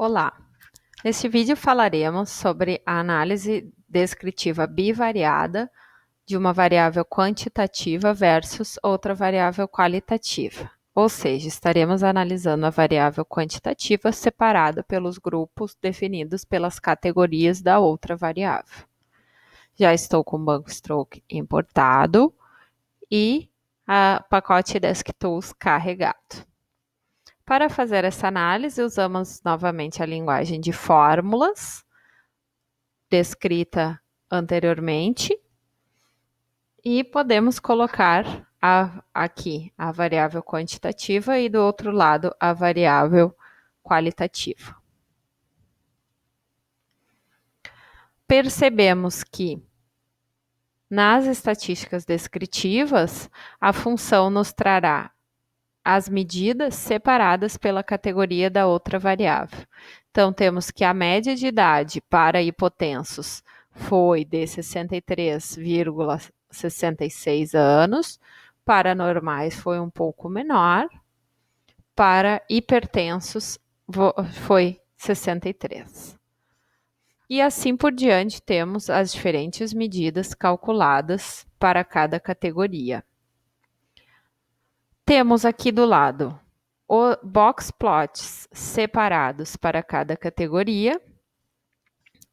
Olá! Neste vídeo falaremos sobre a análise descritiva bivariada de uma variável quantitativa versus outra variável qualitativa. Ou seja, estaremos analisando a variável quantitativa separada pelos grupos definidos pelas categorias da outra variável. Já estou com o BankStroke importado e o pacote DeskTools carregado. Para fazer essa análise, usamos novamente a linguagem de fórmulas, descrita anteriormente, e podemos colocar aqui a variável quantitativa e do outro lado a variável qualitativa. Percebemos que nas estatísticas descritivas, a função nos trará as medidas separadas pela categoria da outra variável. Então, temos que a média de idade para hipotensos foi de 63,66 anos, para normais foi um pouco menor, para hipertensos foi 63. E assim por diante, temos as diferentes medidas calculadas para cada categoria. Temos aqui do lado o box plots separados para cada categoria.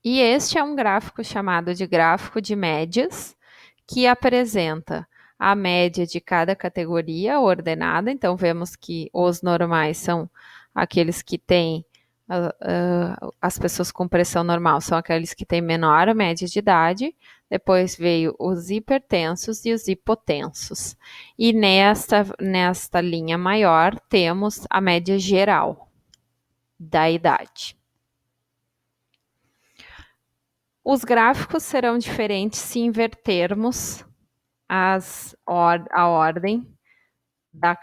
E este é um gráfico chamado de gráfico de médias, que apresenta a média de cada categoria ordenada. Então, vemos que os normais são aqueles que têm, as pessoas com pressão normal são aqueles que têm menor média de idade. Depois veio os hipertensos e os hipotensos. E nesta linha maior temos a média geral da idade. Os gráficos serão diferentes se invertermos a ordem da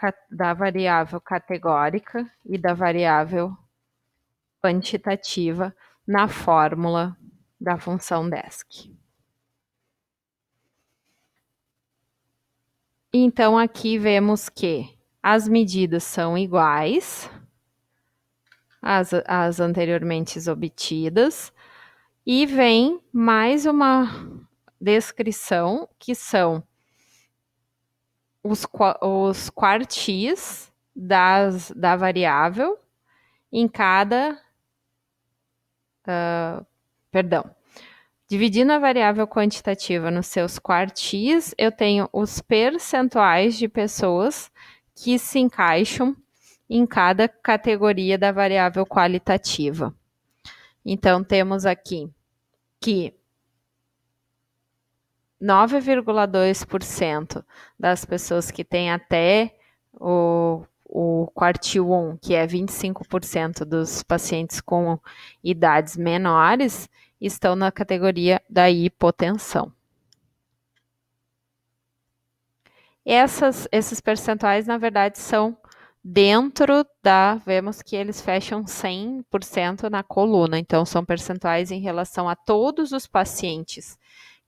variável categórica e da variável quantitativa na fórmula da função desk. Então, aqui vemos que as medidas são iguais às anteriormente obtidas, e vem mais uma descrição, que são os quartis da variável em cada... Dividindo a variável quantitativa nos seus quartis, eu tenho os percentuais de pessoas que se encaixam em cada categoria da variável qualitativa. Então, temos aqui que 9,2% das pessoas que têm até o quartil 1, que é 25% dos pacientes com idades menores, estão na categoria da hipotensão. Esses percentuais, na verdade, são dentro vemos que eles fecham 100% na coluna, então são percentuais em relação a todos os pacientes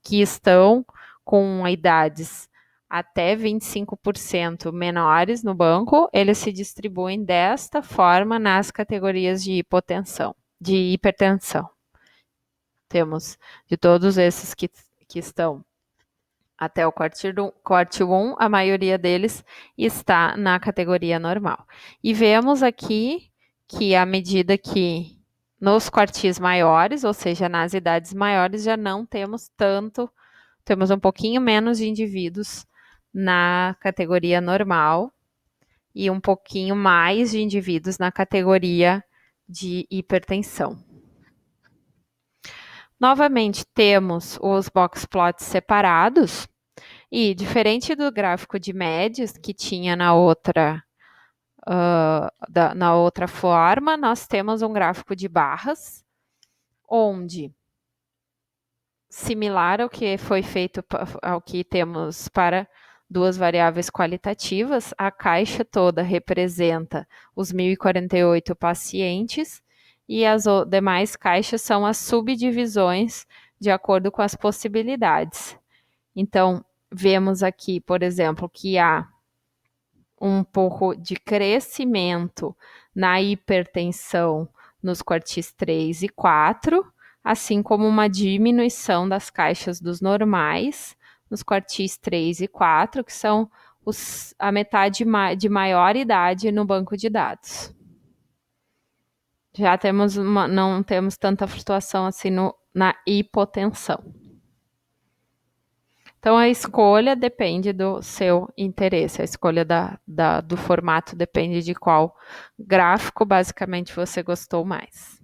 que estão com idades até 25% menores no banco, eles se distribuem desta forma nas categorias de hipertensão. Temos de todos esses que estão até o quartil 1, a maioria deles está na categoria normal. E vemos aqui que à medida que nos quartis maiores, ou seja, nas idades maiores, já não temos temos um pouquinho menos de indivíduos na categoria normal e um pouquinho mais de indivíduos na categoria de hipertensão. Novamente, temos os box plots separados e, diferente do gráfico de médias que tinha na outra forma, nós temos um gráfico de barras, onde, similar ao que foi feito, ao que temos para duas variáveis qualitativas, a caixa toda representa os 1.048 pacientes e as demais caixas são as subdivisões de acordo com as possibilidades. Então, vemos aqui, por exemplo, que há um pouco de crescimento na hipertensão nos quartis 3 e 4, assim como uma diminuição das caixas dos normais nos quartis 3 e 4, que são a metade de maior idade no banco de dados. Já não temos tanta flutuação assim na hipotensão. Então, a escolha depende do seu interesse, a escolha do formato depende de qual gráfico, basicamente, você gostou mais.